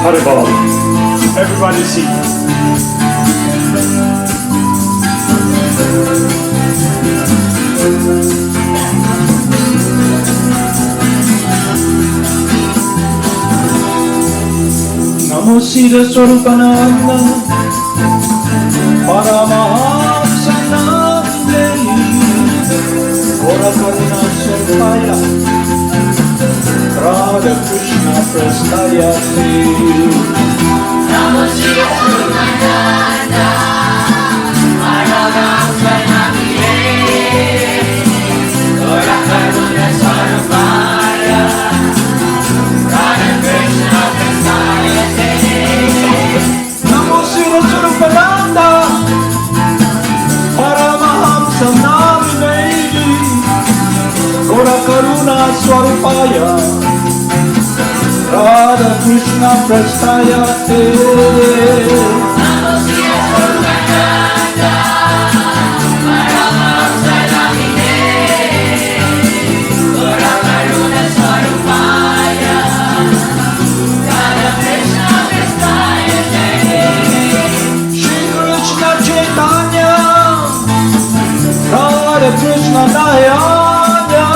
Haribol. Everybody sing. Namo Siddhaswarupananda Paramahamsa Nande Gora Karuna Sarvaya Radha Krishna Prastayate Namo Siddhaswarupananda Paramahamsa Nande Gora Karuna Sarvaya Radha Krishna Prastayate Namo Siddhaswarupananda Paramahamsa Nande Gora Karuna Swarupaya Radha Krishna Prastayate Namo Siddhaswarupananda Paramahamsa Nande Gora Karuna Swarupaya Radha Krishna Prastayate Shri Krishna Chaitanya Radha Krishna Dayanya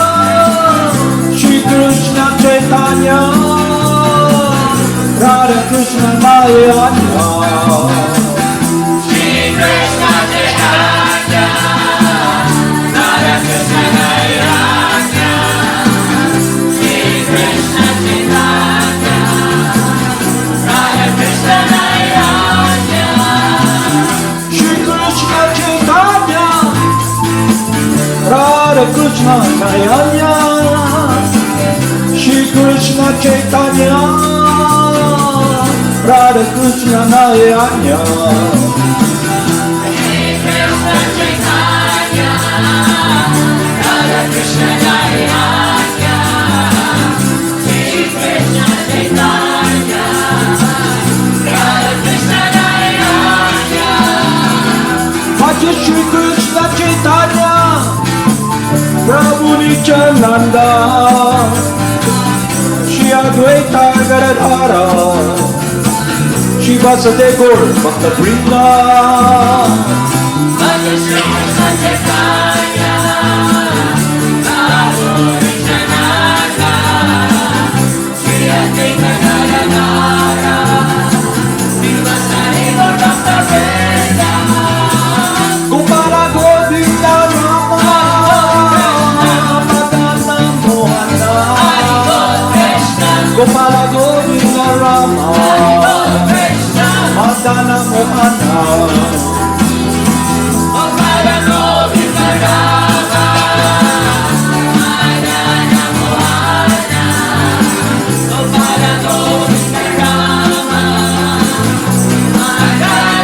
Shri Krishna Chaitanya Radha Krishna Dayanya Shri Krishna Chaitanya Radha Krishna Dayanya Shri Krishna Chaitanya Radha Krishna Dayanya Shri Krishna Chaitanya Radha Krishna Dayanya Shri Krishna Chaitanya Radha Krishna Dayanya Shri Krishna Chaitanya Radha Krishna Dayanya Shri Krishna Chaitanya Radha Krishna Dayanya Bhaja Shri Krishna Chaitanya Prabhu Nityananda Shri Advaita Gadadhara Shri Vasudeva Gaur Bhakta Vrinda Bhaja Shri Krishna Chaitanya Prabhu Nityananda Shri Advaita Gadadhara Shri Vasudeva Gaur Bhakta Vrinda Gopala Govinda Rama Madana Mohana Gopala Govinda Rama Madana Mohana Gopala Govinda Rama Madana Mohana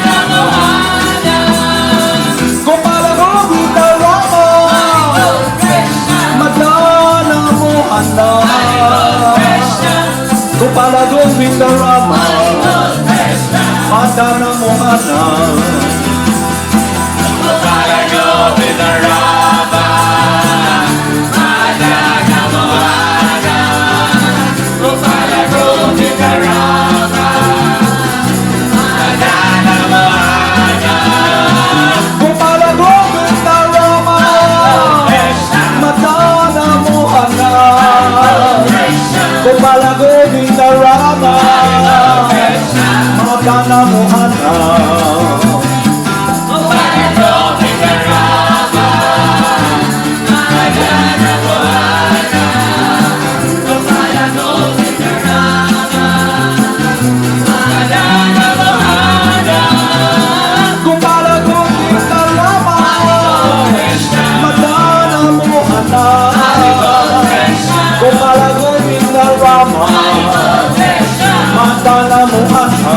Gopala Govinda Rama Madana Mohana Gopala Govinda Rama Madana Mohana Gopala Govinda Rama Madana Mohana Gopala Govinda Rama Madana Mohana Gopala Govinda Rama Madana Mohana Gopala Govinda Rama Madana Mohana Gopala Govinda Rama Madana Mohana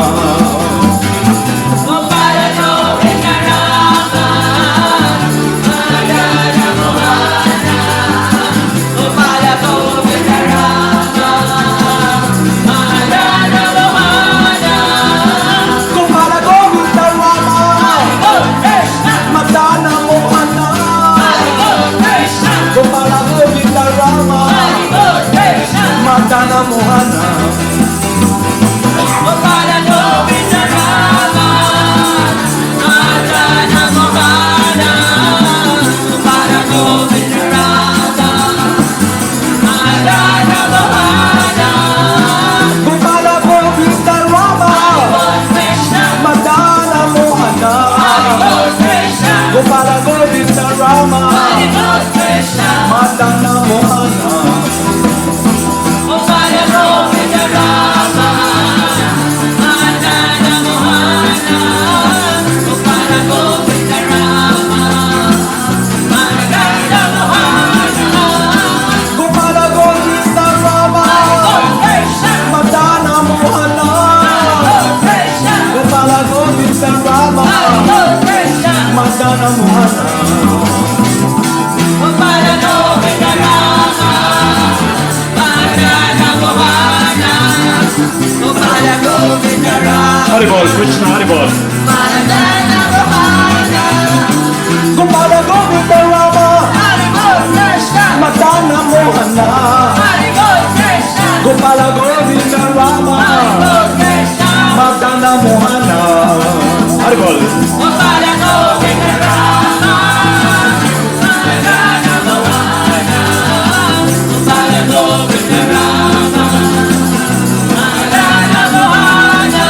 Gopala Govinda Rama Madana Mohana Gopala Govinda Rama Madana Mohana Mohana Haribol, Krishna Haribol. Madana Mohana, Gopala Govinda Rama, Haribol Krsna, Madana Mohana, Haribol Krsna, Gopala Govinda Rama, Haribol Krsna, Madana Mohana, Haribol. Gopala Govinda Rama, Madana Mohana, Gopala Govinda Rama, Madana Mohana,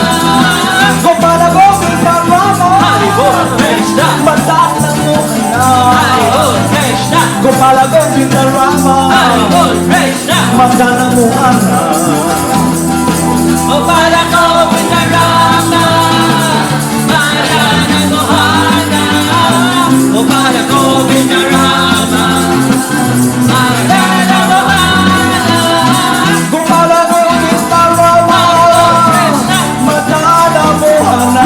Gopala Govinda Rama, Haribol Krsna, Madana Mohana, Haribol Krsna, Gopala Govinda Rama, Haribol Krsna, Madana Mohana, Gopala Govinda Rama, Madana Mohana, Gopala Govinda Rama, Madana Mohana, Gopala Govinda Rama, Madana Mohana,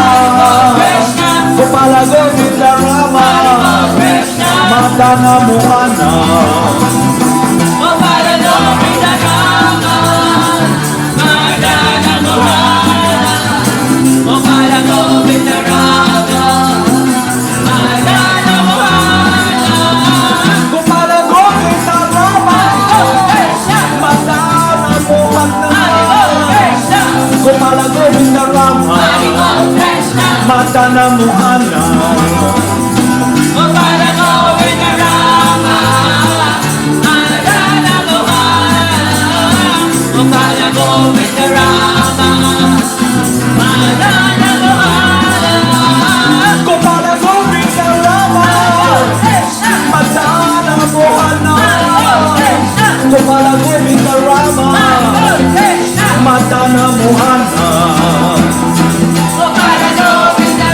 Gopala Govinda Rama, Krishna, Madana Mohana, Gopala Govinda Rama, Madana Mohana, Gopala Govinda Rama, Madana Mohana, Gopala Govinda Rama, Krishna, Madana Mohana, Krishna, Gopala Govinda Rama, Krishna, Madana Mohana, Gopala Govinda Rama, Madana Mohana, Gopala Govinda Rama, Madana Mohana, Gopala Govinda Rama, Krishna, Madana Mohana, Krishna, Gopala Govinda Rama, Krishna, Madana Mohana, Gopala Govinda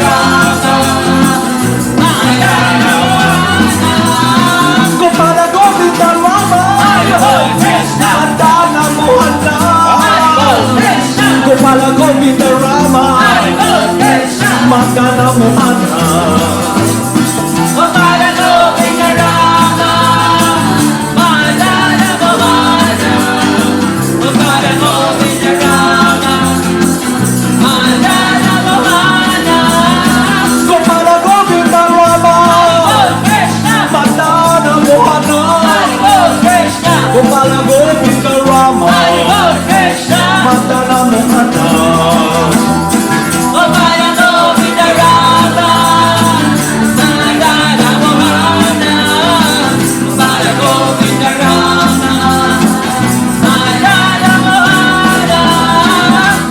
Rama, Madana Mohana, Gopala Govinda Rama, Madana Mohana, Gopala Govinda Rama, Krishna, Madana Mohana, Krishna, Gopala Govinda Rama, Krishna, Madana Mohana, Gopala Govinda Rama, Madana Mohana, Gopala Govinda Rama, Madana Mohana, Gopala Govinda Rama, Krishna, Madana Mohana, Krishna, Gopala Govinda Rama, Krishna, Madana Mohana, Gopala Govinda Rama, Madana Mohana, Gopala Govinda Rama, Madana Mohana,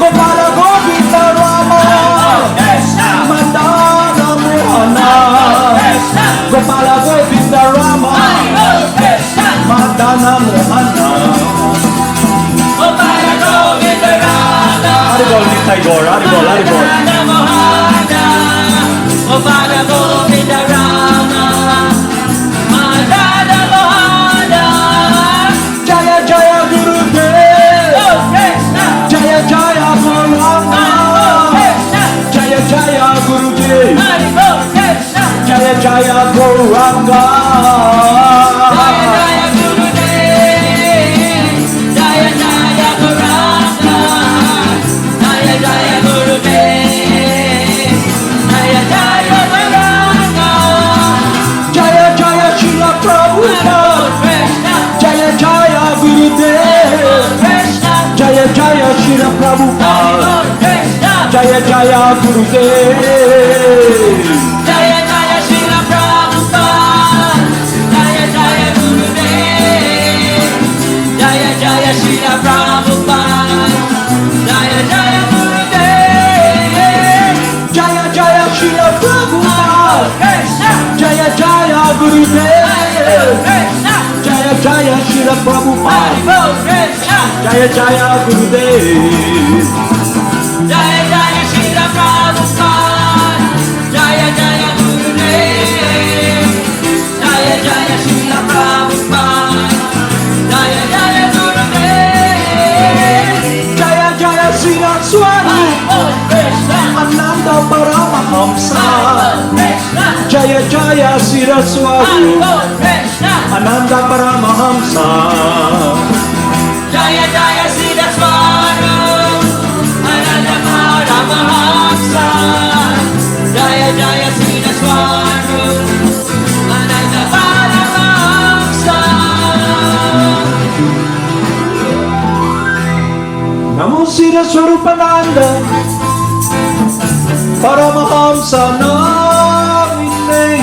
Gopala Govinda Rama, Krishna, Madana Mohana, Krishna, Gopala Govinda Rama, Krishna, Madana Mohana. Gopala Govinda Rama, Haribol, Nitai Gaur, Haribol, Haribol. Madana Mohana, Gopala Govinda Rama, Madana Mohana, Jaya Jaya Gurudev, Krishna, Jaya Jaya Gauranga, Krishna, Jaya Jaya Gurudev, Krishna, Jaya Jaya Gauranga, Jaya Jaya Gurudev, Jaya Jaya Gauranga, Jaya Jaya Gurudev, Jaya Jaya Gauranga, Jaya Jaya Srila Prabhupada, Krishna, Jaya Jaya Gurudev, Krishna, Jaya Jaya Srila Prabhupada, Krishna, Jaya Jaya Gurudev, Jaya Jaya Srila Prabhupada, Jaya Jaya Gurudev, Jaya Jaya Srila Prabhupada, Jaya Jaya Gurudev, Jaya Jaya Srila Prabhupada, Krishna, Jaya Jaya Gurudev, Krishna, Jaya Jaya Srila Prabhupada, Krishna, Jaya Jaya Gurudev, Jaya Jaya Srila Prabhupada, Jaya Jaya Gurudev, Jaya Jaya Srila Prabhupada, Jaya Jaya Gurudev, Jaya Jaya Siddhaswarupananda, Krishna, Ananda Paramahamsa, Krishna, Jaya Jaya Siddhaswarupananda Krishna, Paramahamsa. Jaya Jaya Siddhaswarupananda Paramahamsa, Jaya Jaya Siddhaswarupananda Paramahamsa. Namo Siddhaswarupananda Paramahamsa Naminehi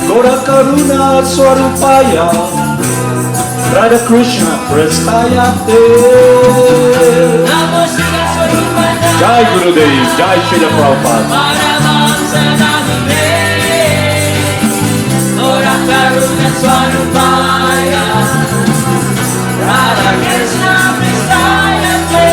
Gora Karuna Swarupaya Radha Krishna Prestaya Te. Namo Siddhaswarupananda Jai Gurudev, Jai Srila Prabhupada. Paramahamsa Namine Ora Karuna Swarupaya Radha Krishna Prestaya Te.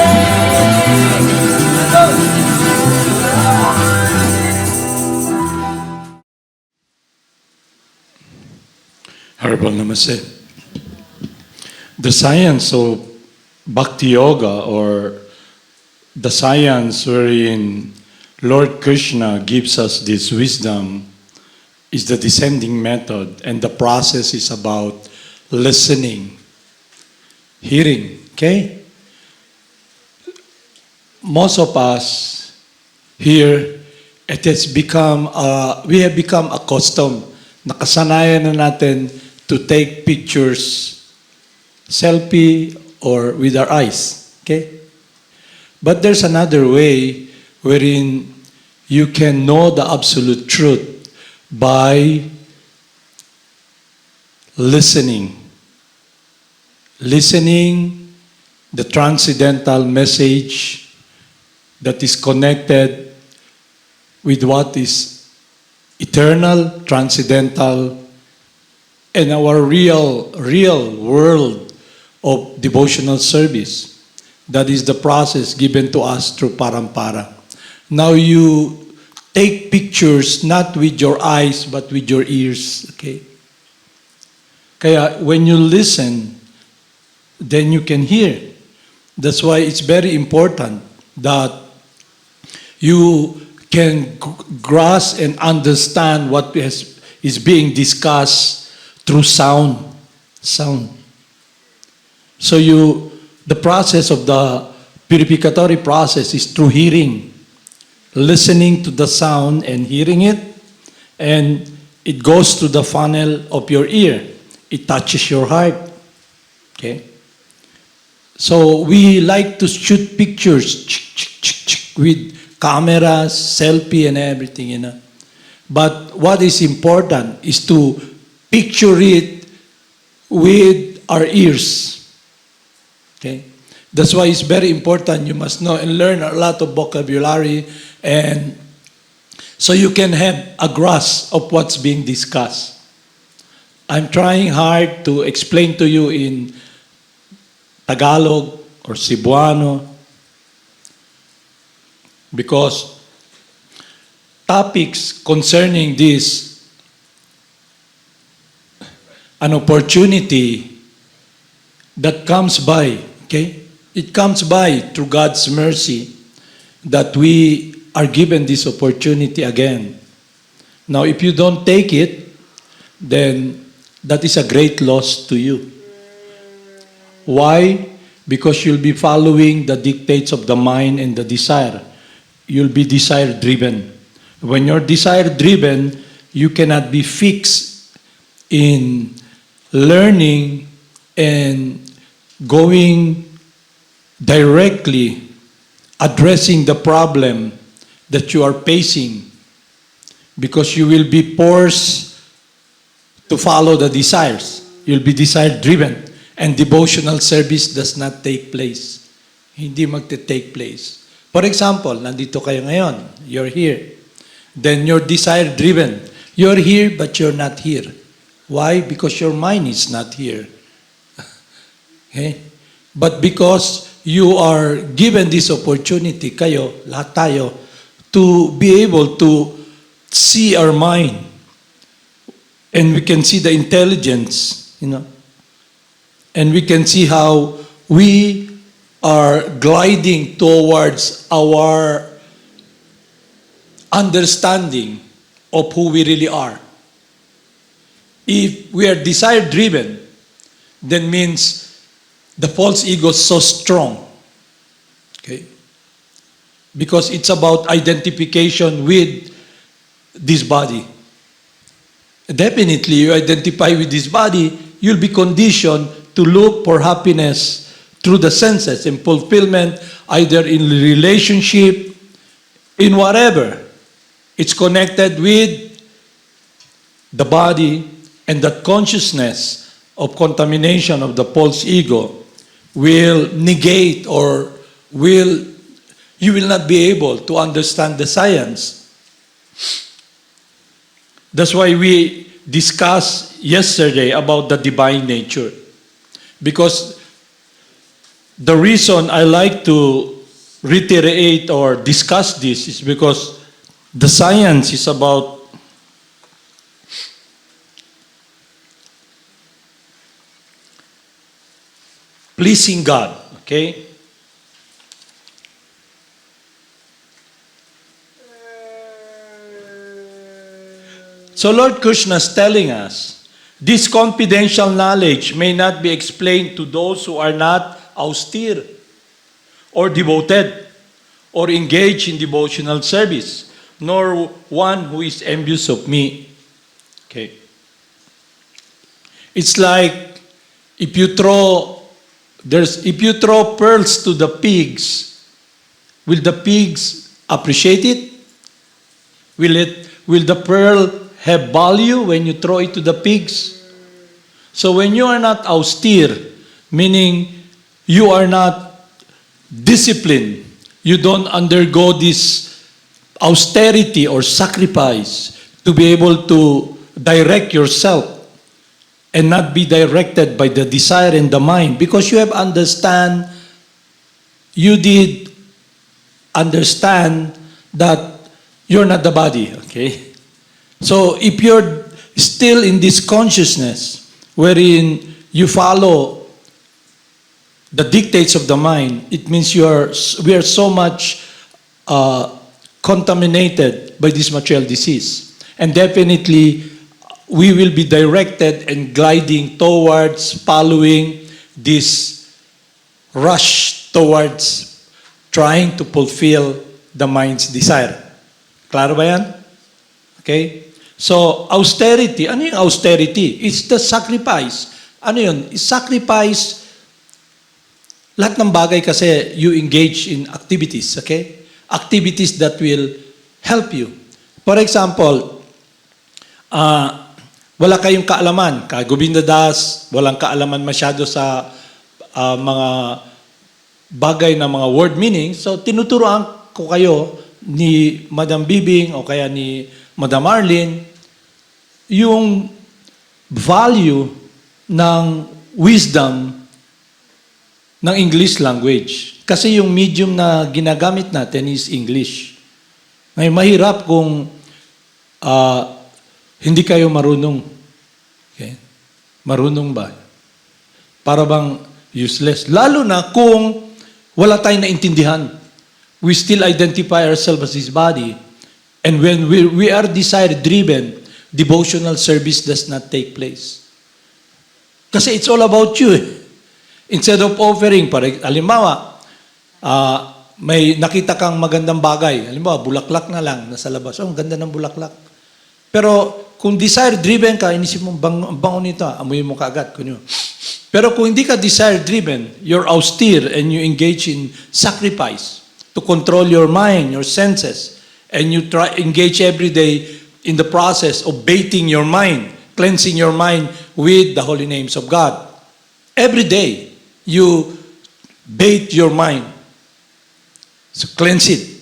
Herbal Namaste. The science of Bhakti Yoga, or the science wherein Lord Krishna gives us this wisdom, is the descending method, and the process is about listening, hearing, okay? Most of us here, it has become, we have become accustomed, nakasanayan na natin to take pictures, selfie, or with our eyes, okay? But there's another way wherein you can know the absolute truth by listening. Listening the transcendental message that is connected with what is eternal, transcendental, and our real world of devotional service. That is the process given to us through parampara. Now you take pictures not with your eyes but with your ears, okay? Kaya when you listen, then you can hear. That's why it's very important that you can grasp and understand what is being discussed through sound. So the process of the purificatory process is through hearing, listening to the sound and hearing it, and it goes through the funnel of your ear. It touches your heart. Okay? So we like to shoot pictures with cameras, selfie, and everything, you know. But what is important is to picture it with our ears. Okay? That's why it's very important. You must know and learn a lot of vocabulary, and so you can have a grasp of what's being discussed. I'm trying hard to explain to you in Tagalog or Cebuano, because topics concerning this, an opportunity that comes by, okay? It comes by through God's mercy that we are given this opportunity again. Now, if you don't take it, then that is a great loss to you. Why? Because you'll be following the dictates of the mind and the desire. You'll be desire-driven. When you're desire-driven, you cannot be fixed in learning and going directly, addressing the problem that you are facing, because you will be forced to follow the desires. You'll be desire-driven, and devotional service does not take place. Hindi magte-take place. For example, nandito kayo ngayon, you're here. Then you're desire-driven. You're here, but you're not here. Why? Because your mind is not here. Okay? But because you are given this opportunity, kayo, lahat tayo, to be able to see our mind. And we can see the intelligence, you know. And we can see how we are gliding towards our understanding of who we really are. If we are desire-driven, then means the false ego is so strong. Okay? Because it's about identification with this body. Definitely, you identify with this body, you'll be conditioned to look for happiness through the senses and fulfillment, either in relationship, in whatever. It's connected with the body, and that consciousness of contamination of the false ego will negate or you will not be able to understand the science. That's why we discussed yesterday about the divine nature. Because the reason I like to reiterate or discuss this is because the science is about pleasing God, okay? So Lord Krsna is telling us, this confidential knowledge may not be explained to those who are not austere or devoted or engaged in devotional service, nor one who is envious of me. Okay. It's like if you throw pearls to the pigs, will the pigs appreciate it? Will the pearl have value when you throw it to the pigs? So when you are not austere, meaning you are not disciplined, you don't undergo this austerity or sacrifice to be able to direct yourself and not be directed by the desire in the mind, because you did understand that you're not the body, okay? So if you're still in this consciousness wherein you follow the dictates of the mind, it means we are so much contaminated by this material disease. And definitely, we will be directed and gliding towards following this rush towards trying to fulfill the mind's desire. Klaro ba yan? Okay? So, austerity. Ano yung austerity? It's the sacrifice. Ano yun? Sacrifice. Lahat ng bagay kasi you engage in activities, okay? Activities that will help you. For example, wala kayong kaalaman. Govinda Das, walang kaalaman masyado sa mga bagay na mga word meaning. So, tinuturoan ko kayo ni Madam Bibing o kaya ni Madam Arlene yung value ng wisdom ng English language. Kasi yung medium na ginagamit natin is English. Ngayon, mahirap kung hindi kayo marunong. Okay? Marunong ba? Para bang useless. Lalo na kung wala tayong naintindihan. We still identify ourselves as this body. And when we are desire-driven, devotional service does not take place. Kasi it's all about you. Instead of offering, halimbawa, may nakita kang magandang bagay. Halimbawa, bulaklak na lang, nasa labas. Oh, ang ganda ng bulaklak. Pero kung desire-driven ka, inisip mo, bango nito, amoy mo kaagad. Pero kung hindi ka desire-driven, you're austere and you engage in sacrifice to control your mind, your senses, and you engage every day in the process of baiting your mind, cleansing your mind with the holy names of God. Every day, you bait your mind. So cleanse it.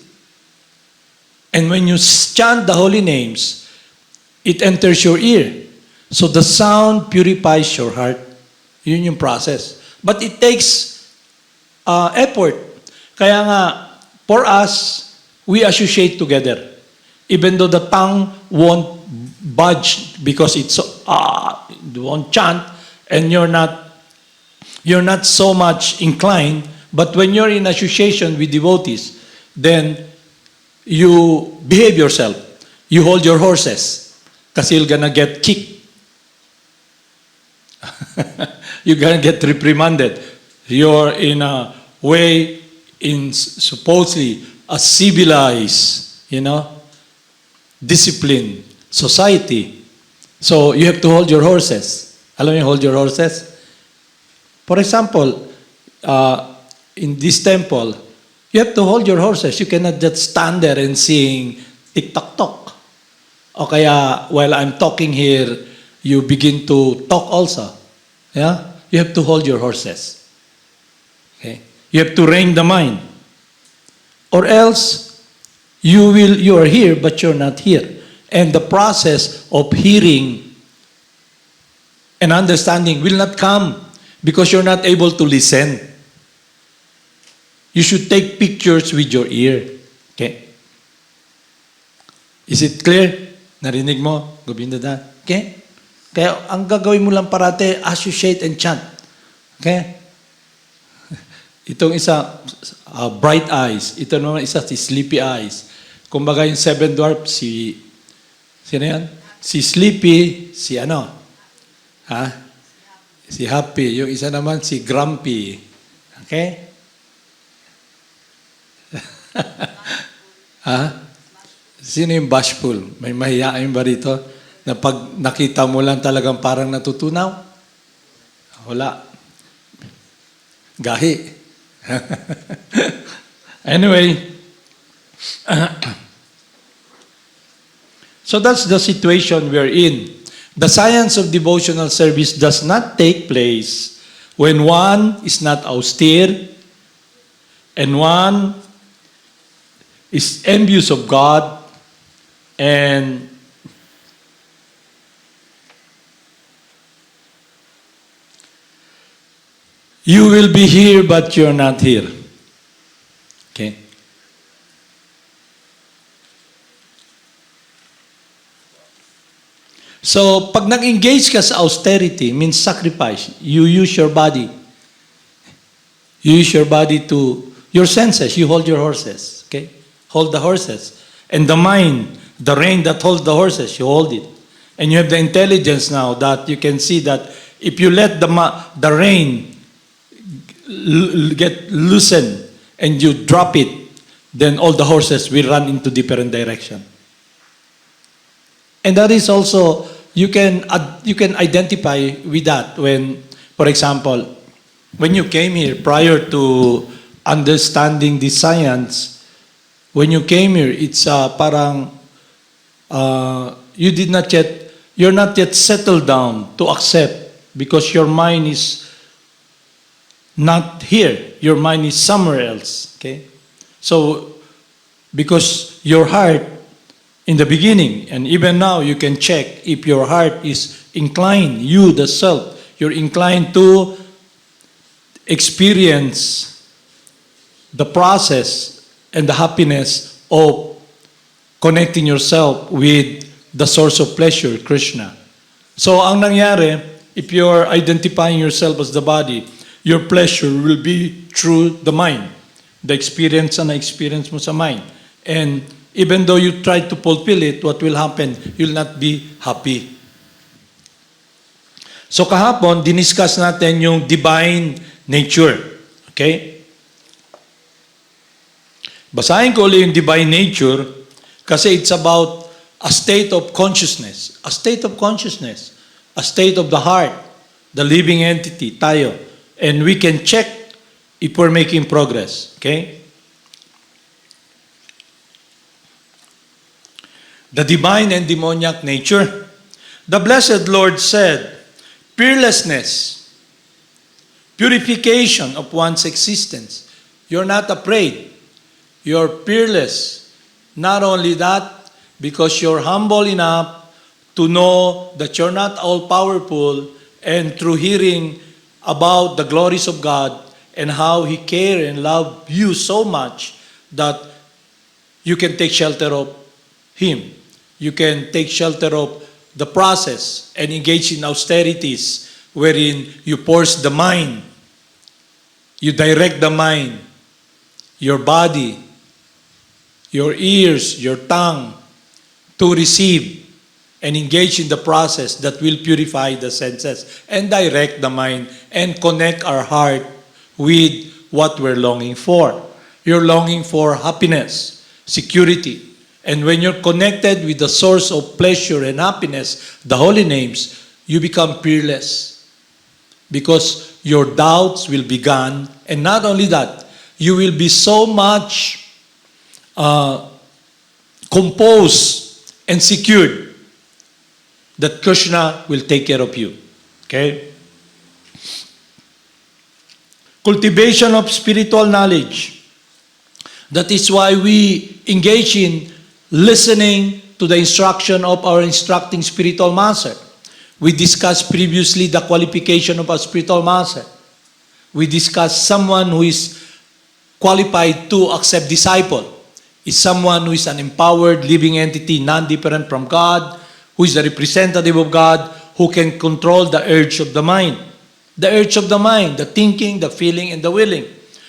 And when you chant the holy names, it enters your ear. So the sound purifies your heart. Yun yung process. But it takes effort. Kaya nga, for us, we associate together. Even though the tongue won't budge because it won't chant, and you're not so much inclined, but when you're in association with devotees, then you behave yourself. You hold your horses. Kasi you're gonna get kicked. You're gonna get reprimanded. You're in a way in supposedly a civilized, disciplined society. So you have to hold your horses. Alam mo yung hold your horses? For example, in this temple, you have to hold your horses. You cannot just stand there and sing tik-tok-tok. O kaya, while I'm talking here, you begin to talk also. Yeah? You have to hold your horses. Okay? You have to rein the mind. Or else, you are here, but you're not here. And the process of hearing and understanding will not come because you're not able to listen. You should take pictures with your ear. Okay? Is it clear? Narinig mo? Govinda da? Okay? Kaya ang gagawin mo lang parate, associate and chant. Okay? Itong isa, bright eyes. Ito naman isa, si sleepy eyes. Kumbaga yung seven dwarfs, sino yan? Si sleepy, si ano? Si happy. Yung isa naman, si grumpy. Okay? Sino yung bashful? May mahihain ba rito? Na pag nakita mo lang talagang parang natutunaw? Wala. Gahi. Anyway, so that's the situation we're in. The science of devotional service does not take place when one is not austere and one is envious of God and you will be here but you're not here. Okay? So, pag nag-engage ka sa austerity, means sacrifice. You use your body. You use your body to, your senses, you hold your horses. Okay? Hold the horses. And the mind, the rein that holds the horses, you hold it. And you have the intelligence now that you can see that if you let the rein get loosened and you drop it, then all the horses will run into different direction. And that is also, you can identify with that when, for example, when you came here prior to understanding the science, when you came here, it's parang you're not yet settled down to accept because your mind is not here. Your mind is somewhere else. Okay? So, because your heart, in the beginning, and even now, you can check if your heart is inclined, you, the self, you're inclined to experience the process and the happiness of connecting yourself with the source of pleasure, Krishna. So, ang nangyari, if you're identifying yourself as the body, your pleasure will be through the mind. The experience na experience mo sa mind. And even though you try to fulfill it, what will happen? You'll not be happy. So kahapon, diniscuss natin yung divine nature. Okay? Basahin ko ulit yung divine nature kasi it's about a state of consciousness. A state of consciousness. A state of the heart. The living entity, tayo. And we can check if we're making progress. Okay? The divine and demoniac nature. The blessed Lord said, fearlessness, purification of one's existence. You're not afraid. You're fearless. Not only that, because you're humble enough to know that you're not all-powerful, and through hearing about the glories of God and how He cares and loves you so much that you can take shelter of Him. You can take shelter of the process and engage in austerities wherein you force the mind, you direct the mind, your body, your ears, your tongue, to receive and engage in the process that will purify the senses and direct the mind and connect our heart with what we're longing for. You're longing for happiness, security. And when you're connected with the source of pleasure and happiness, the holy names, you become peerless. Because your doubts will be gone. And not only that, you will be so much composed and secured that Krishna will take care of you. Okay? Cultivation of spiritual knowledge. That is why we engage in listening to the instruction of our instructing spiritual master. We discussed previously the qualification of a spiritual master. We discussed someone who is qualified to accept disciple. Is someone who is an empowered living entity, non-different from God, who is a representative of God, who can control the urge of the mind. The urge of the mind, the thinking, the feeling, and the willing.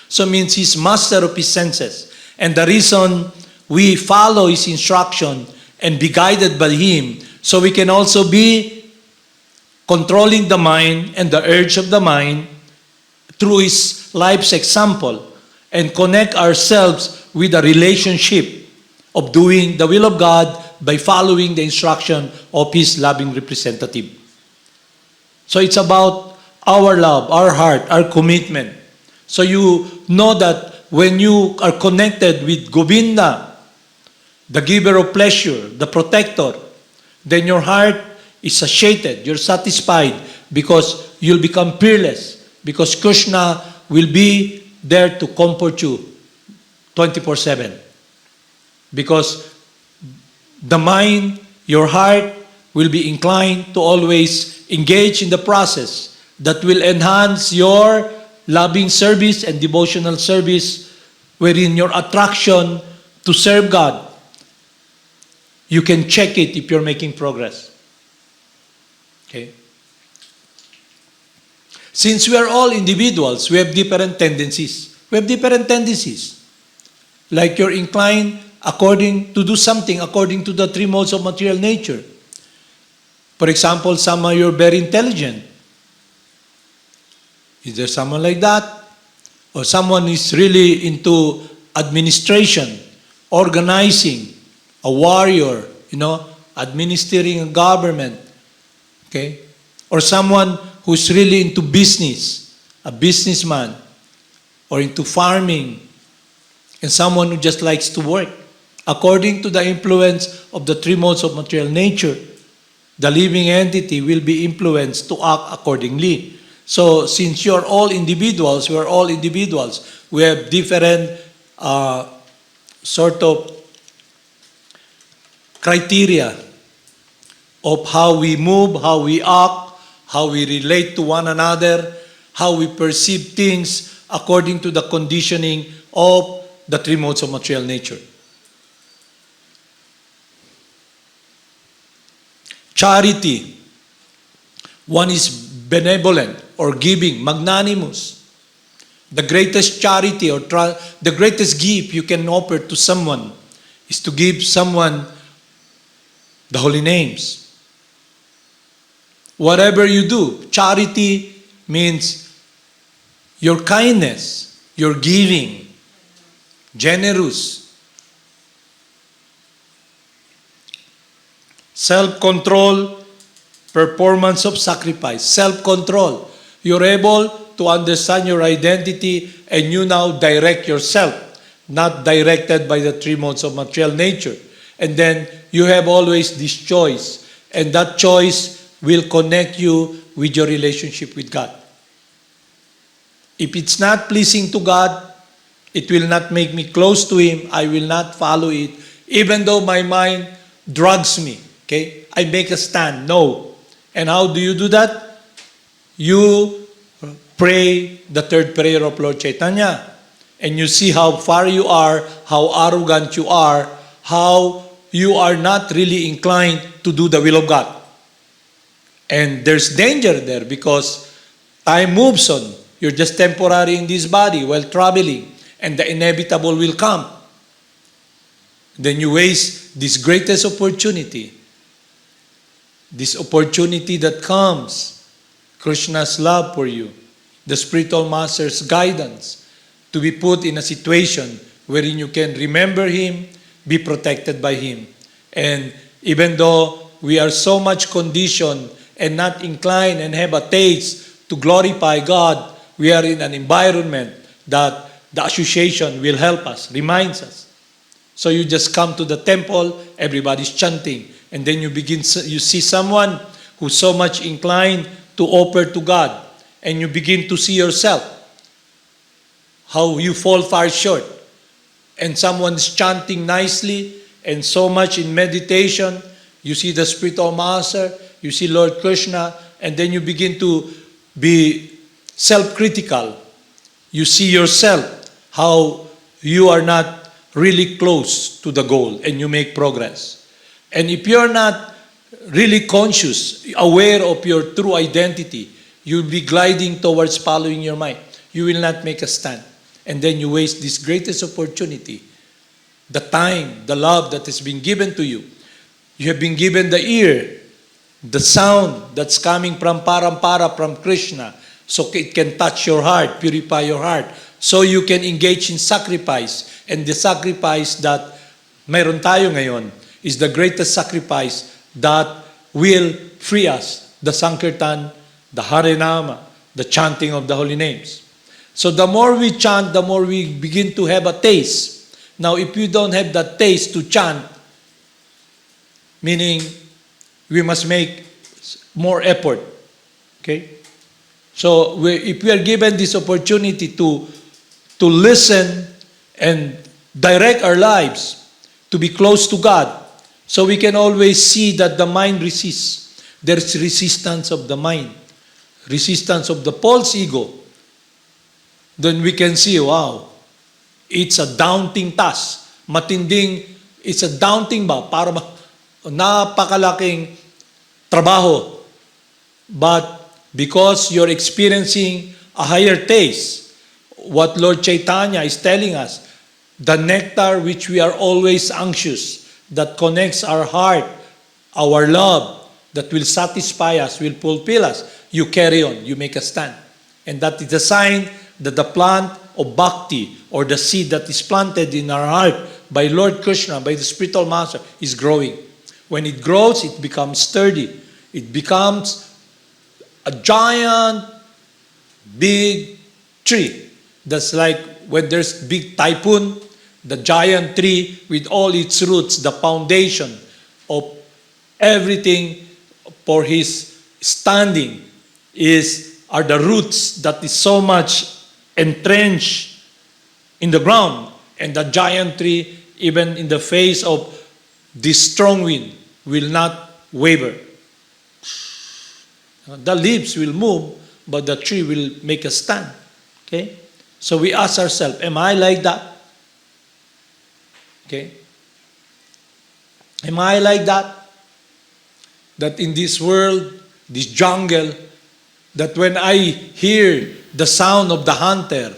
So it means he's master of his senses. And the reason we follow his instruction and be guided by him, so we can also be controlling the mind and the urge of the mind through his life's example and connect ourselves with a relationship of doing the will of God by following the instruction of his loving representative. So it's about our love, our heart, our commitment. So you know that when you are connected with Govinda, the giver of pleasure, the protector, then your heart is satiated, you're satisfied because you'll become peerless, because Krishna will be there to comfort you 24/7. Because the mind, your heart will be inclined to always engage in the process that will enhance your loving service and devotional service, wherein your attraction to serve God, you can check it if you're making progress. Okay? Since we are all individuals, we have different tendencies. We have different tendencies. Like you're inclined according to do something according to the three modes of material nature. For example, some are you're very intelligent. Is there someone like that? Or someone is really into administration, organizing, a warrior, administering a government. Okay? Or someone who's really into business, a businessman, or into farming, and someone who just likes to work. According to the influence of the three modes of material nature, the living entity will be influenced to act accordingly. So since you're all individuals, we're all individuals, we have different sort of criteria of how we move, how we act, how we relate to one another, how we perceive things according to the conditioning of the three modes of material nature. Charity. One is benevolent or giving, magnanimous. The greatest charity or the greatest gift you can offer to someone is to give someone the holy names. Whatever you do, charity means your kindness, your giving, generous. Self-control, performance of sacrifice. Self-control. You're able to understand your identity and you now direct yourself, not directed by the three modes of material nature. And then you have always this choice. And that choice will connect you with your relationship with God. If it's not pleasing to God, it will not make me close to Him. I will not follow it. Even though my mind drags me. Okay? I make a stand. No. And how do you do that? You pray the third prayer of Lord Chaitanya. And you see how far you are, how arrogant you are, how you are not really inclined to do the will of God. And there's danger there because time moves on. You're just temporary in this body while traveling. And the inevitable will come. Then you waste this greatest opportunity. This opportunity that comes, Krishna's love for you, the spiritual master's guidance, to be put in a situation wherein you can remember him, be protected by him. And even though we are so much conditioned and not inclined and have a taste to glorify God, we are in an environment that the association will help us, reminds us. So you just come to the temple, everybody's chanting, and then you see someone who's so much inclined to offer to God, and you begin to see yourself, how you fall far short. And someone's chanting nicely, and so much in meditation, you see the spiritual master, you see Lord Krishna, and then you begin to be self-critical. You see yourself, how you are not really close to the goal, and you make progress. And if you're not really conscious, aware of your true identity, you'll be gliding towards following your mind. You will not make a stand. And then you waste this greatest opportunity, the time, the love that has been given to you. You have been given the ear, the sound that's coming from Parampara, from Krishna, so it can touch your heart, purify your heart, so you can engage in sacrifice. And the sacrifice that meron tayo ngayon is the greatest sacrifice that will free us, the Sankirtan, the Harinama, the chanting of the holy names. So the more we chant, the more we begin to have a taste. Now, if you don't have that taste to chant, meaning we must make more effort. Okay? So if we are given this opportunity to listen and direct our lives to be close to God, so we can always see that the mind resists. There's resistance of the mind, resistance of the false ego. Then we can see, wow, it's a daunting task. It's a daunting ba? Para napakalaking trabaho. But because you're experiencing a higher taste, what Lord Chaitanya is telling us, the nectar which we are always anxious, that connects our heart, our love, that will satisfy us, will fulfill us, you carry on, you make a stand. And that is a sign that the plant of bhakti, or the seed that is planted in our heart by Lord Krishna, by the spiritual master, is growing. When it grows, it becomes sturdy. It becomes a giant, big tree. That's like when there's big typhoon, the giant tree with all its roots, the foundation of everything for his standing are the roots that is so much entrenched in the ground. And the giant tree, even in the face of this strong wind, will not waver. The leaves will move, but the tree will make a stand. Okay? So we ask ourselves, am I like that? Okay? Am I like that? That in this world, this jungle, that when I hear the sound of the hunter,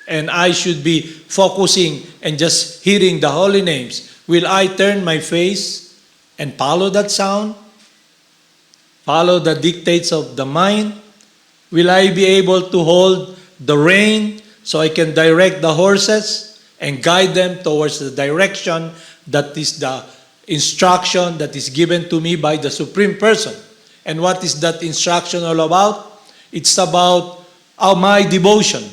and I should be focusing and just hearing the holy names, will I turn my face and follow that sound? Follow the dictates of the mind? Will I be able to hold the rein so I can direct the horses and guide them towards the direction that is the instruction that is given to me by the Supreme Person? And what is that instruction all about? It's about my devotion,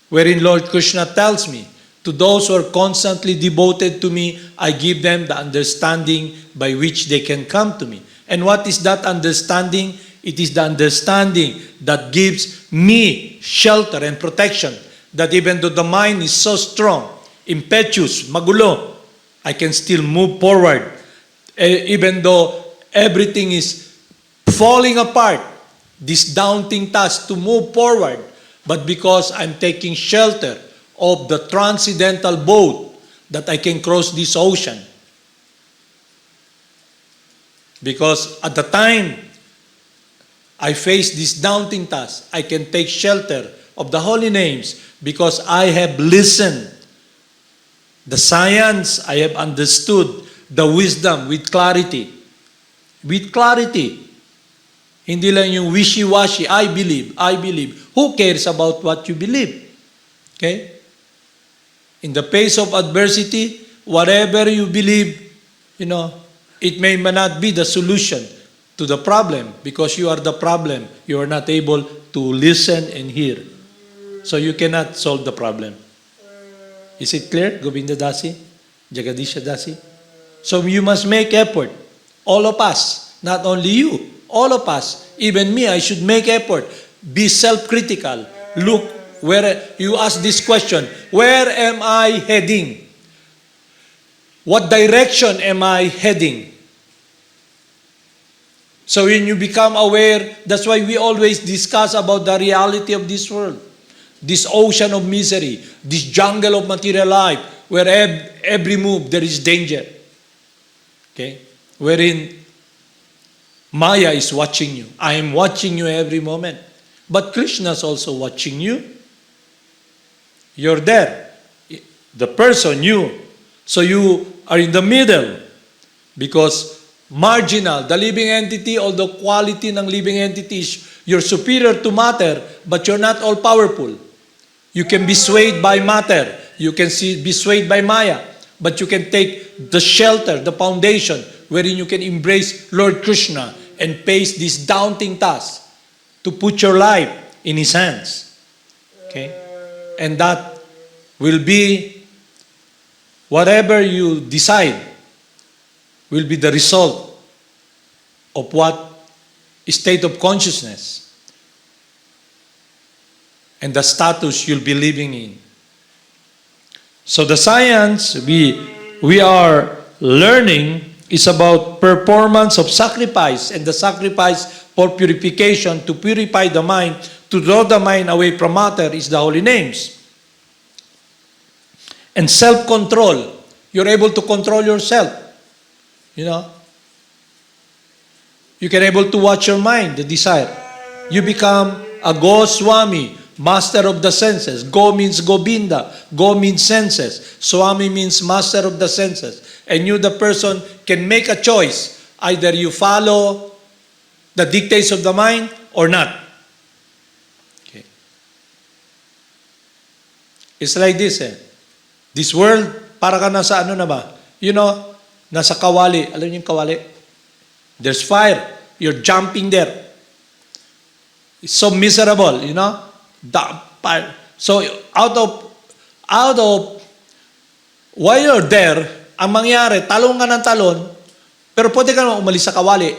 wherein Lord Krishna tells me, to those who are constantly devoted to me, I give them the understanding by which they can come to me. And what is that understanding? It is the understanding that gives me shelter and protection, that even though the mind is so strong, impetuous, magulo, I can still move forward. Even though everything is falling apart, this daunting task to move forward, but because I'm taking shelter of the transcendental boat, that I can cross this ocean. Because at the time I face this daunting task, I can take shelter of the holy names because I have listened The science, I have understood the wisdom with clarity. With clarity. Hindi lang yung wishy-washy, I believe, I believe. Who cares about what you believe? Okay? In the face of adversity, whatever you believe, it may not be the solution to the problem because you are the problem. You are not able to listen and hear. So you cannot solve the problem. Is it clear, Govinda Dasi? Jagadisha Dasi? So you must make effort. All of us, not only you, all of us, even me, I should make effort. Be self-critical. Look, where you ask this question, where am I heading? What direction am I heading? So when you become aware, that's why we always discuss about the reality of this world. This ocean of misery, this jungle of material life, where every move there is danger. Okay? Wherein Maya is watching you. I am watching you every moment. But Krishna is also watching you. You're there. The person, you. So you are in the middle. Because marginal, the living entity, although quality ng living entity is you're superior to matter, but you're not all-powerful. You can be swayed by matter. You can be swayed by Maya. But you can take the shelter, the foundation, wherein you can embrace Lord Krishna and face this daunting task to put your life in His hands. Okay? And that will be, whatever you decide, will be the result of what state of consciousness and the status you'll be living in. So the science we are learning is about performance of sacrifice, and the sacrifice for purification, to purify the mind, to draw the mind away from matter, is the holy names. And self-control. You're able to control yourself. You can able to watch your mind, the desire. You become a Goswami, master of the senses. Go means Govinda. Go means senses. Swami means master of the senses. And you, the person, can make a choice. Either you follow the dictates of the mind or not. Okay. It's like this, This world, para ka nasa ano na ba? Nasa kawali. Alam niyo yung kawali? There's fire. You're jumping there. It's so miserable, So out of while you're there, ang mangyari, talon ka ng talon, pero pwede ka naman umalis sa kawali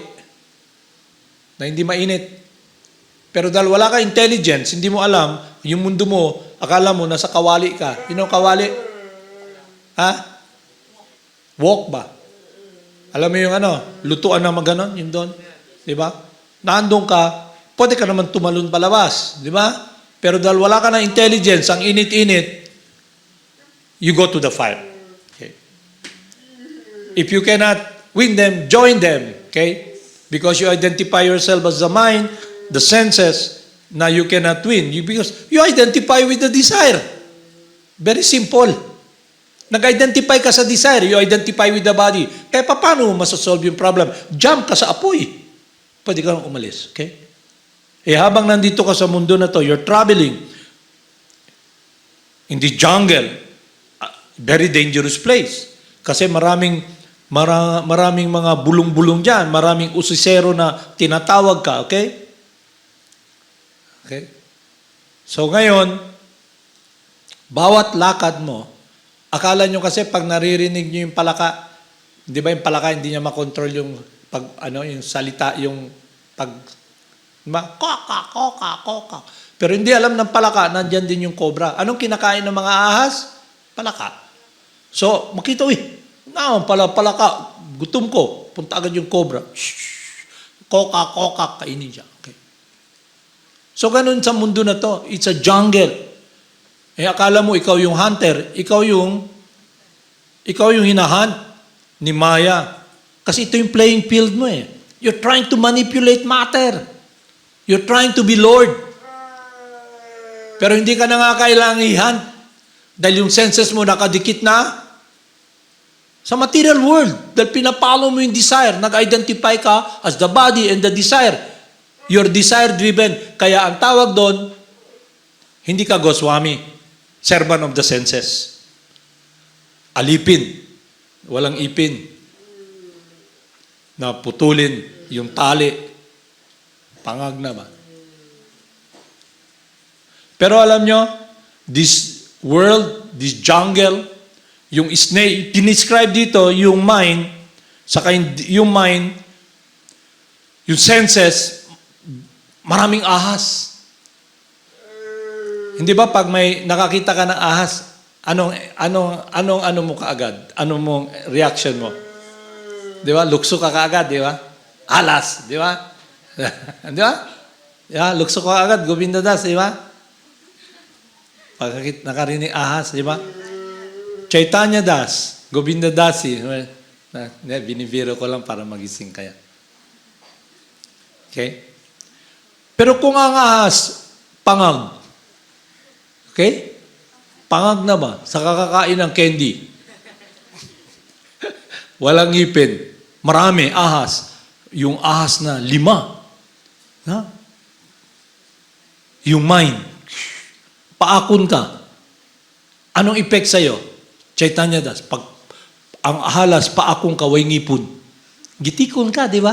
na hindi mainit. Pero dahil wala ka intelligence, hindi mo alam, yung mundo mo, akala mo nasa kawali ka. Kawali? Walk ba? Alam mo yung lutuan na maganon, yung doon. Di ba? Naandun ka, pwede ka naman tumalon palabas. Di ba? Pero dahil wala ka na intelligence, ang init-init, you go to the fire. Okay? If you cannot win them, join them. Okay? Because you identify yourself as the mind, the senses, na you cannot win. Because you identify with the desire. Very simple. Nag-identify ka sa desire, you identify with the body. Kaya paano mo masasolve yung problem? Jump ka sa apoy. Pwede ka nang umalis. Okay? Habang nandito ka sa mundo na to, you're traveling in the jungle, very dangerous place. Kasi maraming mga bulong-bulong dyan, maraming usisero na tinatawag ka, okay? Okay? So ngayon, bawat lakad mo, akala nyo kasi pag naririnig nyo yung palaka, di ba yung palaka hindi niya makontrol yung yung salita, yung koka. Pero hindi alam ng palaka, nandyan din yung cobra. Anong kinakain ng mga ahas? Palaka. So, makita, palaka, gutom ko. Punta agad yung cobra. Koka, kainin siya. Okay. So, ganun sa mundo na to. It's a jungle. Akala mo, ikaw yung hunter. Ikaw yung hinahunt ni Maya. Kasi ito yung playing field mo You're trying to manipulate matter. You're trying to be Lord. Pero hindi ka na nga kailangan i-hunt. Dahil yung senses mo nakadikit na Sa material world, dahil pinapalo mo yung desire, nag-identify ka as the body and the desire. You're desire-driven. Kaya ang tawag doon, hindi ka Goswami, servant of the senses. Alipin, walang ipin. Na putulin yung tali. Pangag na ba? Pero alam nyo, this world, this jungle, yung snake, dinescribe dito yung mind, saka yung mind, yung senses, maraming ahas. Hindi ba pag may nakakita ka ng ahas, anong mo kaagad? Anong mong reaction mo? Di ba? Lukso ka kaagad, di ba? Alas, di ba? Di ba? Yeah, lukso ka kaagad, Govinda Das, di ba? Pagkakit nakarinig ahas, di ba? Chaitanya Das, Govinda Dasi. Binibiro ko lang para magising kaya. Okay? Pero kung ang ahas, pangag. Okay? Pangag na ba? Sa kakakain ng candy. Walang ngipin. Marami, ahas. Yung ahas na 5. Ha? Yung mind. Paakon ka. Anong effect sa'yo? Chaitanya Das, pag ang halas paakong kaway ngipon, gitikon ka, di ba?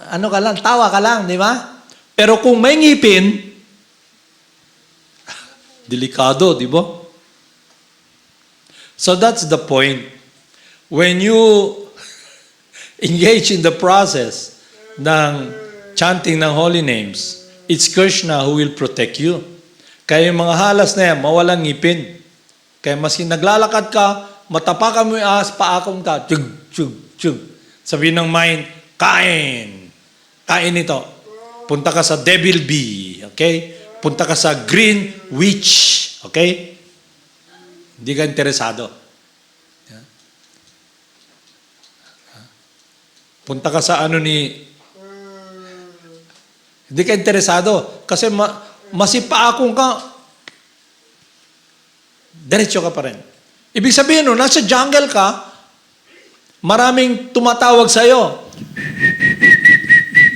Ano ka lang, tawa ka lang, di ba? Pero kung may ngipin, delikado, di ba? So that's the point. When you engage in the process ng chanting ng holy names, it's Krishna who will protect you. Kaya yung mga halas na yan, mawalang ngipin. Kaya maski naglalakad ka, matapakan mo yung ahas, paakong ka, chug, chug, chug. Sabihin ng mind, kain. Kain ito. Punta ka sa devil bee. Okay? Punta ka sa green witch. Okay? Hindi ka interesado. Punta ka sa hindi ka interesado. Kasi masipaakong ka, diretso ka pa rin. Ibig sabihin, nasa jungle ka, maraming tumatawag sa'yo.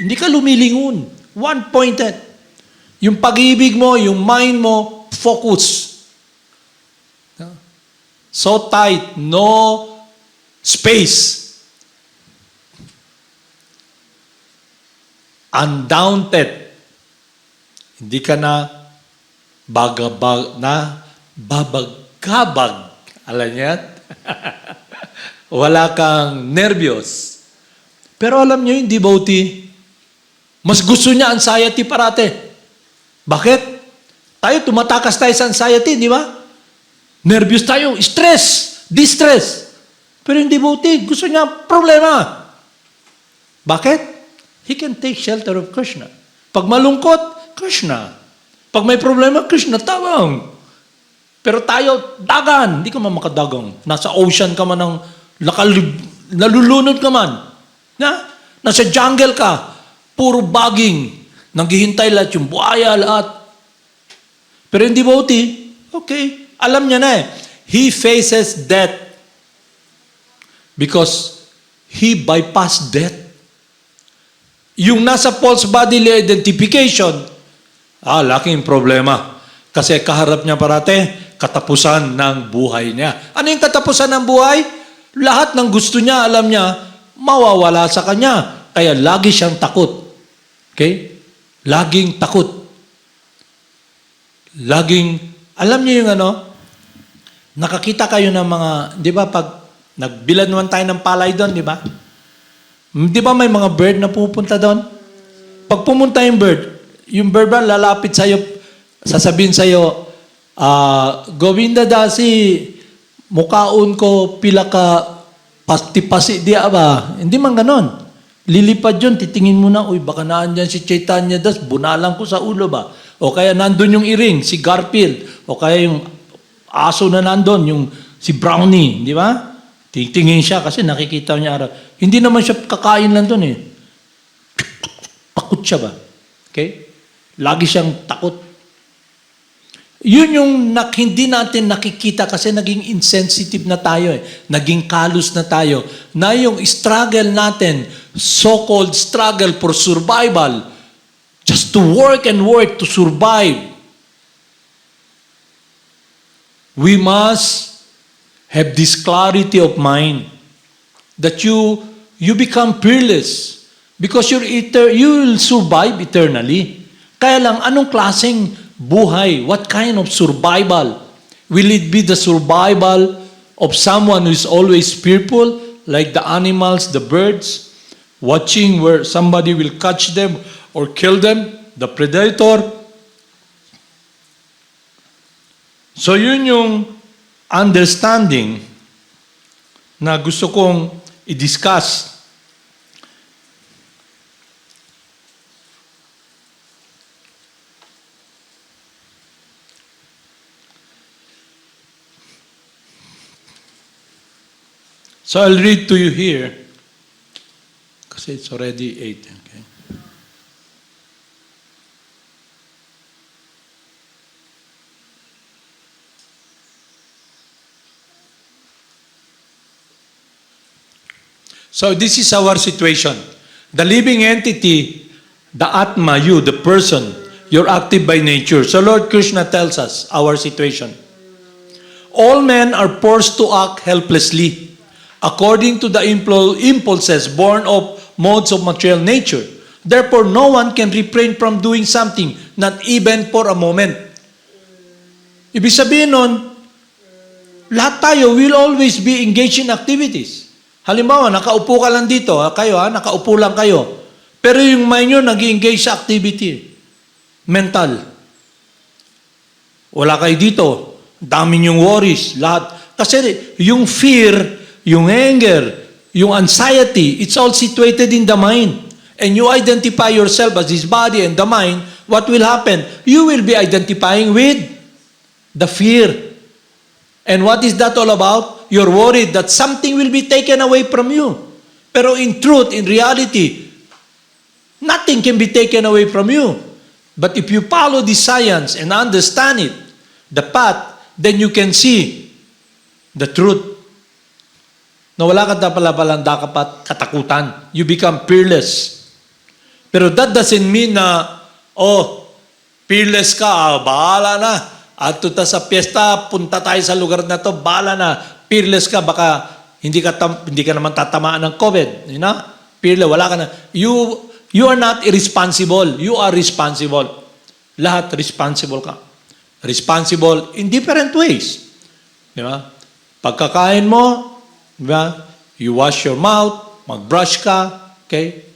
Hindi ka lumilingon. One-pointed. Yung pag-ibig mo, yung mind mo, focus. So tight, no space. Undaunted. Hindi ka na babagkabag. Alam niyo yan? Wala kang nervyos. Pero alam niyo yung devotee, mas gusto niya anxiety parate. Bakit? Tayo, tumatakas tayo sa anxiety, di ba? Nervyos tayo, stress, distress. Pero yung devotee, gusto niya problema. Bakit? He can take shelter of Krishna. Pag malungkot, Krishna. Pag may problema, Krishna, tawang. Pero tayo, dagan. Hindi ka man makadagang. Nasa ocean ka man, nalulunod ka man. Nasa jungle ka. Puro baging. Naghihintay lahat yung buhaya, lahat. Pero yung devotee, okay, alam niya na eh. He faces death because he bypassed death. Yung nasa false bodily identification, laking problema. Kasi kaharap niya parate, katapusan ng buhay niya. Ano yung katapusan ng buhay? Lahat ng gusto niya, alam niya, mawawala sa kanya. Kaya lagi siyang takot. Okay? Laging takot. Laging, alam niyo yung nakakita kayo ng mga, di ba pag nagbilanuan tayo ng palay doon, di ba? Di ba may mga bird na pupunta doon? Pag pumunta yung bird ba lalapit sa'yo, sasabihin sa'yo, Govinda Dasi, mukaon ko pila ka pasti-pasi di ba? Hindi man ganon. Lilipad yun, titingin mo na, uy, baka naan dyan si Chaitanya Das, bunalang ko sa ulo ba? O kaya nandun yung iring, si Garfield. O kaya yung aso na nandun, yung si Brownie, di ba? Titingin siya kasi nakikita niya araw. Hindi naman siya kakain lang dun eh. Takot siya ba? Okay? Lagi siyang takot. Yun yung hindi natin nakikita kasi naging insensitive na tayo eh. Naging kalus na tayo. Na yung struggle natin, so-called struggle for survival, just to work and work to survive. We must have this clarity of mind that you become fearless because you will survive eternally. Kaya lang, anong klaseng buhay? What kind of survival? Will it be the survival of someone who is always fearful, like the animals, the birds, watching where somebody will catch them or kill them, the predator? So yun yung understanding na gusto kong i-discuss. So I'll read to you here, kasi it's already 8. Okay? So this is our situation. The living entity, the Atma, you, the person, you're active by nature. So Lord Krishna tells us our situation. All men are forced to act helplessly according to the impulses born of modes of material nature. Therefore, no one can refrain from doing something, not even for a moment. Ibig sabihin nun, lahat tayo will always be engaged in activities. Halimbawa, nakaupo ka lang dito, nakaupo lang kayo. Pero yung mind nyo, nag-engage sa activity. Mental. Wala kayo dito. Dami yung worries, lahat. Kasi yung fear, yung anger, yung anxiety, it's all situated in the mind. And you identify yourself as this body and the mind, what will happen? You will be identifying with the fear. And what is that all about? You're worried that something will be taken away from you. Pero in truth, in reality, nothing can be taken away from you. But if you follow the science and understand it, the path, then you can see the truth. Na wala ka palang dapat katakutan. You become fearless. Pero that doesn't mean na, fearless ka, bahala na. At tuta sa piyesta, punta tayo sa lugar na to, bahala na. Fearless ka, baka hindi ka naman tatamaan ng COVID. You know? Fearless, wala ka na. You are not irresponsible. You are responsible. Lahat responsible ka. Responsible in different ways. Di ba? Pagkakain mo, diba? You wash your mouth, mag-brush ka, okay?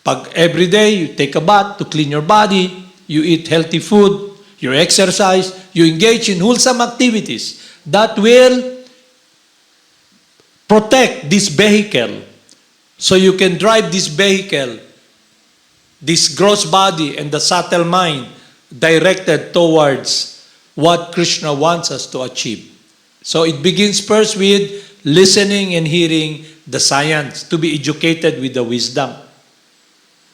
Pag every day, you take a bath to clean your body, you eat healthy food, you exercise, you engage in wholesome activities that will protect this vehicle so you can drive this vehicle, this gross body and the subtle mind directed towards what Krishna wants us to achieve. So it begins first with listening and hearing the science, to be educated with the wisdom.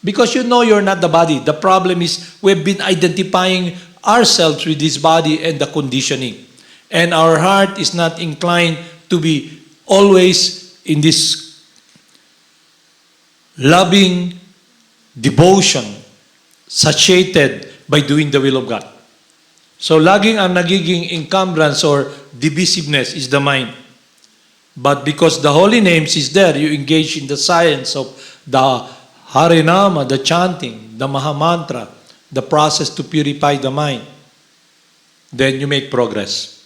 Because you know you're not the body. The problem is we've been identifying ourselves with this body and the conditioning. And our heart is not inclined to be always in this loving devotion, satiated by doing the will of God. So, laging ang nagiging encumbrance or divisiveness is the mind. But because the holy names is there, you engage in the science of the Harinama, the chanting, the Mahamantra, the process to purify the mind. Then you make progress.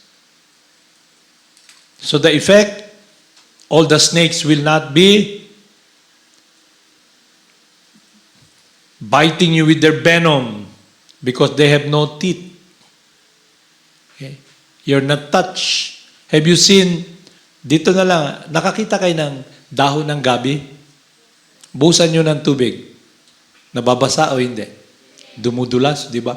So the effect, all the snakes will not be biting you with their venom because they have no teeth. Okay? You're not touched. Have you seen, dito na lang, nakakita kayo ng dahon ng gabi? Busan nyo ng tubig. Nababasa o hindi? Dumudulas, di ba?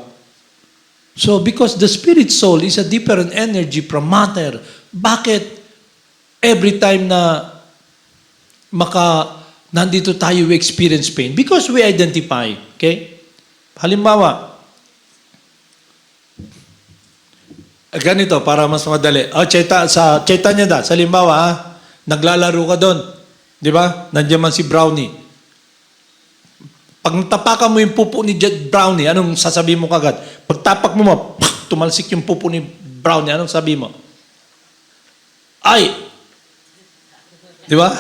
So, because the spirit soul is a different energy from matter, bakit every time na nandito tayo we experience pain? Because we identify, okay? Halimbawa, Ganito, para mas madali. Sa Chaitanya da, sa limbawa, naglalaro ka doon. Di ba? Nandiyan man si Brownie. Pag tapakan mo yung pupo ni Brownie, anong sasabihin mo kagad? Pag tapak mo, tumalsik yung pupo ni Brownie, anong sabihin mo? Ay! Di ba?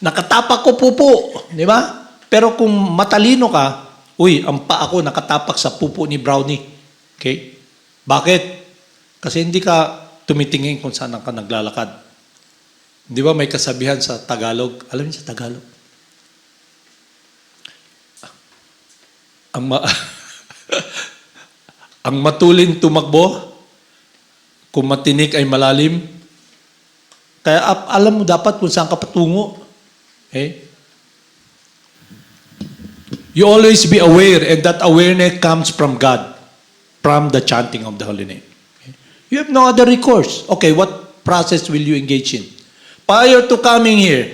Nakatapak ko pupo. Di ba? Pero kung matalino ka, uy, ang paa ko nakatapak sa pupo ni Brownie. Okay? Bakit? Kasi hindi ka tumitingin kung saan ka naglalakad. Di ba may kasabihan sa Tagalog? Alam niyo sa Tagalog? Ang matulin tumakbo, kung matinik ay malalim. Kaya alam mo dapat kung saan ka patungo. Okay? You always be aware, and that awareness comes from God, from the chanting of the holy name. Okay? You have no other recourse. Okay, what process will you engage in? Prior to coming here,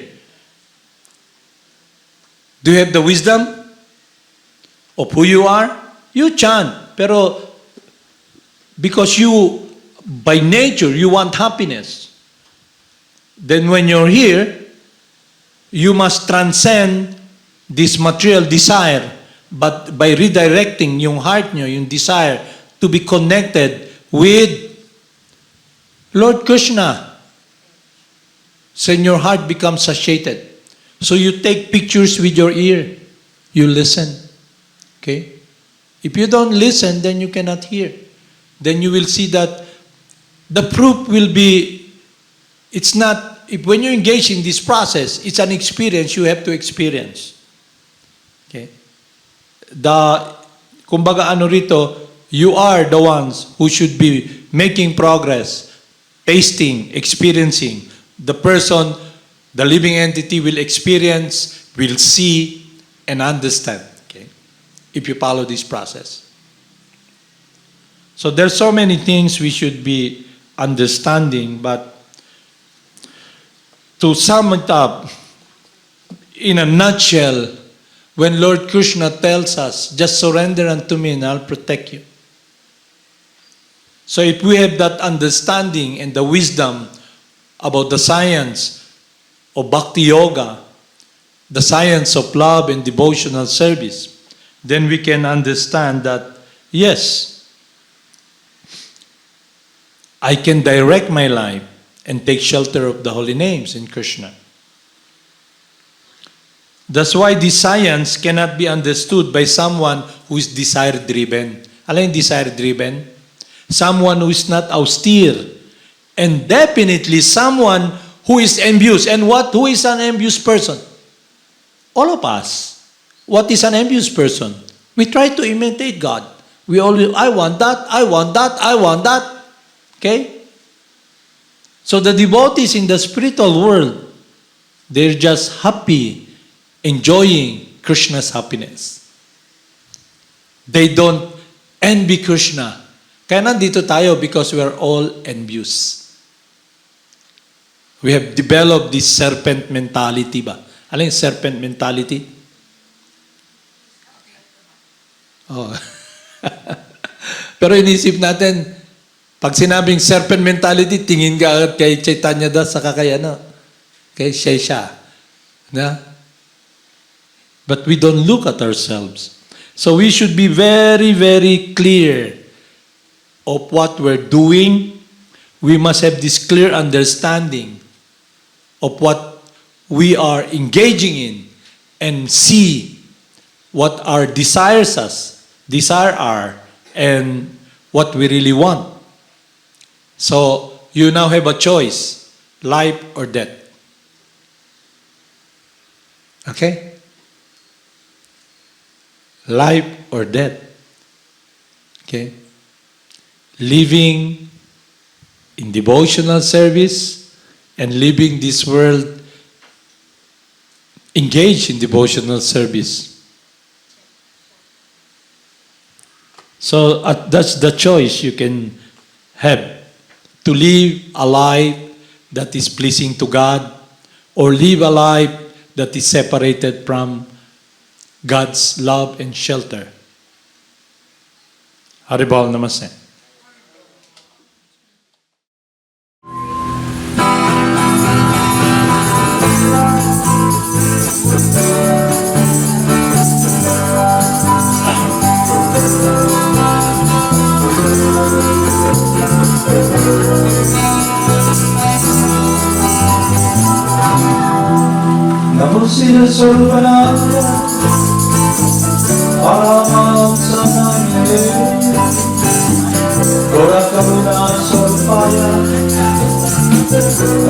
do you have the wisdom of who you are? You chant, pero because you, by nature, you want happiness. Then when you're here, you must transcend this material desire, but by redirecting yung heart nyo, yung desire, to be connected with Lord Krishna. So your heart becomes satiated. So you take pictures with your ear. You listen. Okay? If you don't listen, then you cannot hear. Then you will see that the proof will be, it's not, when you engage in this process, it's an experience you have to experience. Okay? Kumbaga ano rito, you are the ones who should be making progress, tasting, experiencing. The person, the living entity will experience, will see, and understand. Okay? If you follow this process. So there's so many things we should be understanding, but to sum it up, in a nutshell, when Lord Krishna tells us, just surrender unto me and I'll protect you. So if we have that understanding and the wisdom about the science of Bhakti Yoga, the science of love and devotional service, then we can understand that, yes, I can direct my life and take shelter of the holy names in Krishna. That's why this science cannot be understood by someone who is desire-driven. Alam yung desire-driven? Someone who is not austere. And definitely someone who is envious. And who is an envious person? All of us. What is an envious person? We try to imitate God. We always, I want that, I want that, I want that. Okay? So the devotees in the spiritual world, they're just happy, enjoying Krishna's happiness. They don't envy Krishna. Kaya nandito tayo because we are all envious. We have developed this serpent mentality ba? Alam yung serpent mentality? Oh. Pero inisip natin, pag sinabing serpent mentality, tingin ka agad kay Chaitanya da saka kay kay Shesha. Na? But we don't look at ourselves. So we should be very, very clear of what we're doing. We must have this clear understanding of what we are engaging in and see what our desires are and what we really want. So you now have a choice, life or death. Okay? Life or death. Okay? Living in devotional service and living this world engaged in devotional service. So that's the choice you can have, to live a life that is pleasing to God or live a life that is separated from God's love and shelter. Haribol Namaste. Namo Siddhaswarupananda, Paramahamsa Name, Gaura Karuna Sarupaya,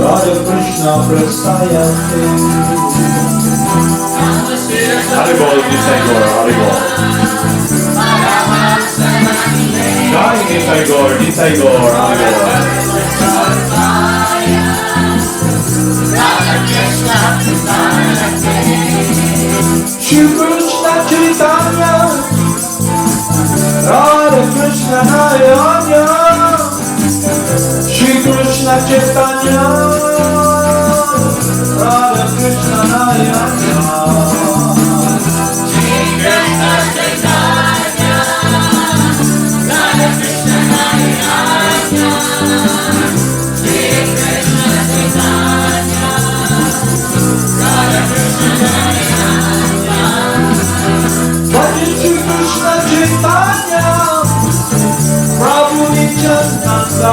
Radha Krishna Prastaya. Haribol, Nisai Gaur, Haribol. Jai Nisai Gaur, Nisai Gaur, Haribol. Shri Krishna Chaitanya, Radha Krishna Nayanya, Shri Krishna Chaitanya, Radha Krishna Nayanya. Bhajan Shri Krishna Chaitanya, Prabhu Nityananda,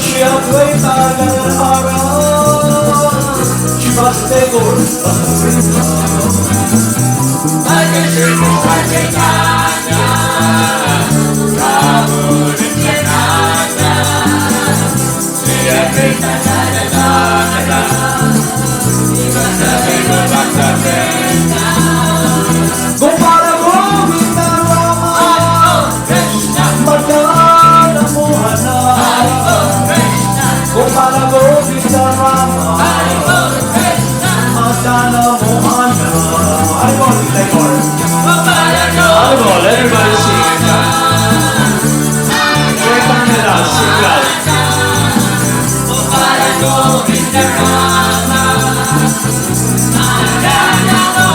Shri Advaita Gadadhara, Shivaste Gaur Bhajan Shri Krishna Chaitanya, Prabhu Nityananda, Shri Advaita Gadadhara, Shivaste Gaur Gopala Govinda Rama, Madana Mohana, Gopala Govinda Rama, Madana Mohana. Haribol, Haribol, everybody sing it now. Chaitanya dance, sing loud.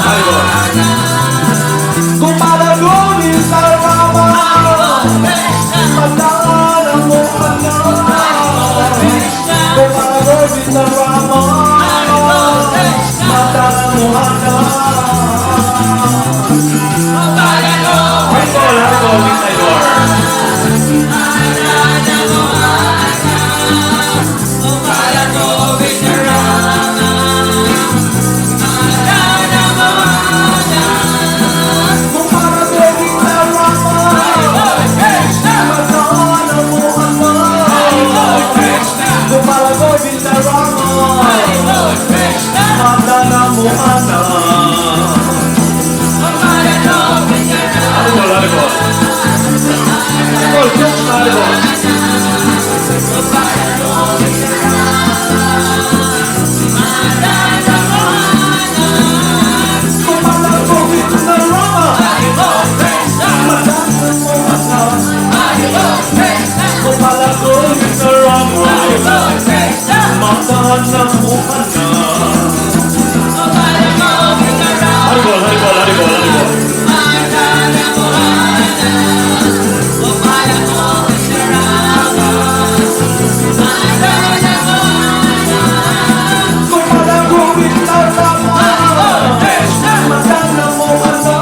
Haribol. Gopala Govinda Rama, Madana Mohana, Gopala Govinda Rama, Madana Mohana. Haribol, Haribol, Nisai Gaur. Gopala Govinda Rama, Madana Mohana, Gopala Govinda Rama, Madana Mohana. Haribol, Haribol. Haribol, Krishna, Haribol. Gopala Govinda Rama, Madana Mohana, Gopala Govinda Rama, Madana Mohana. Haribol, Haribol, Haribol, Haribol. Gopala Govinda Rama, Madana Mohana,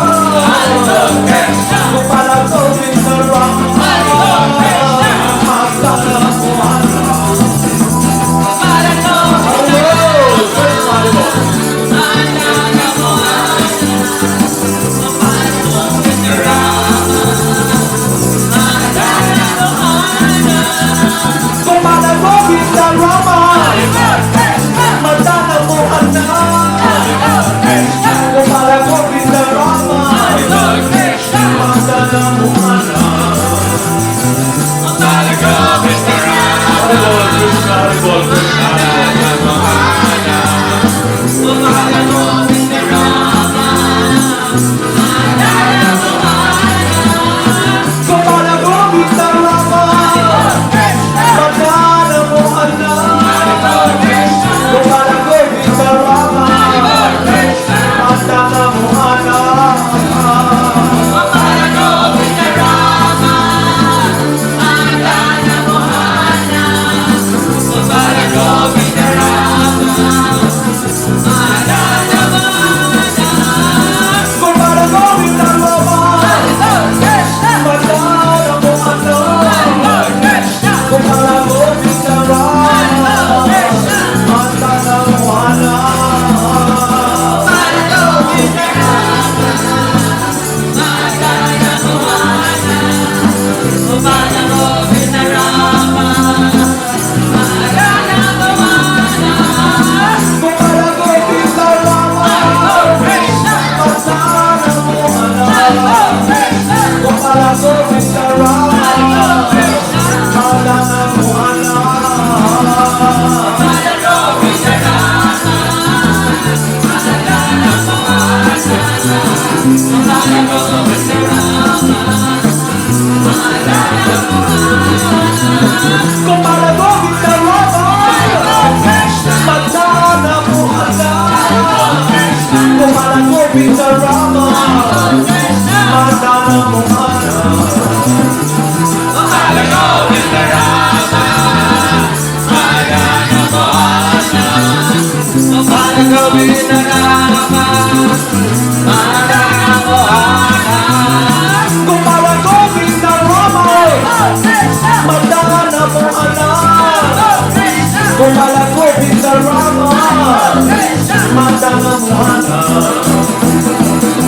Gopala Govinda Rama, Madana Mohana. Govinda Rama Madana Mohana Gopala Govinda Rama Madana Mohana Gopala Govinda Rama Madana Mohana Gopala Govinda Rama Madana Mohana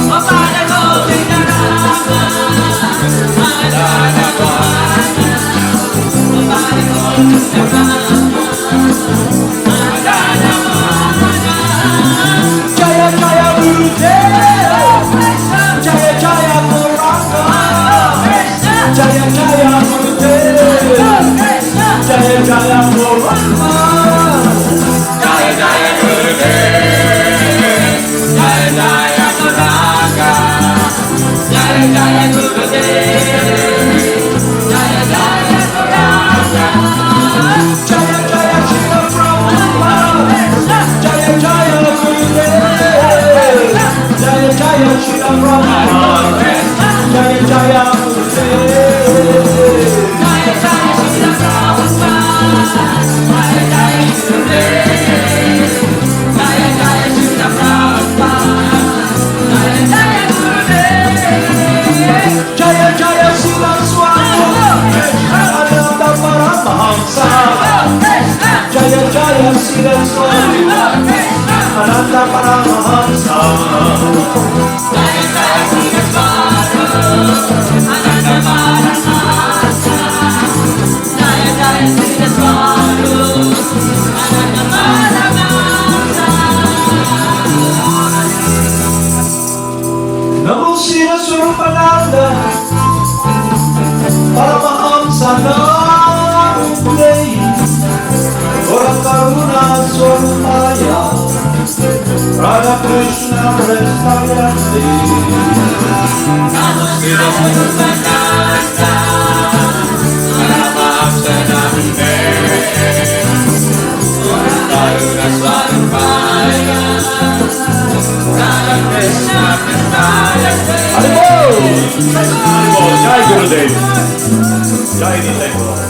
Gopala Govinda Rama Madana Mohana Jaya Jaya Gurudev Jaya Jaya Gauranga Jaya Jaya Gurudev Jaya Jaya Gauranga Jaya Jaya Gurudev Jaya Jaya Gauranga Jaya Jaya Gurudev Jaya Jaya Gauranga Jaya Jaya Shiva Prabhupada Jaya Jaya Gurudev Jaya Jaya Shiva Prabhupada Jaya Jaya Gurudev Jaya Jaya Srila Prabhupada Jaya Jaya Gurudev Jaya Jaya Srila Prabhupada Jaya Jaya Gurudev Jaya Jaya Siddhaswarupananda Paramahamsa Jaya Jaya Siddhaswarupananda Paramahamsa Jaya Jaya Siddhaswarupananda Paramahamsa Jaya Jaya Siddhaswarupananda Paramahamsa Namo Siddhaswarupananda Paramahamsa Namupurei Ora Karuna Swarupaya Radha Krishna Prestayate Namo Siddhaswarupananda Paramahamsa Namute Karuna Swarupaya Radha Krishna Prestayate Haribol! Haribol! Jai Gurudev! Jai Nitai Gaur!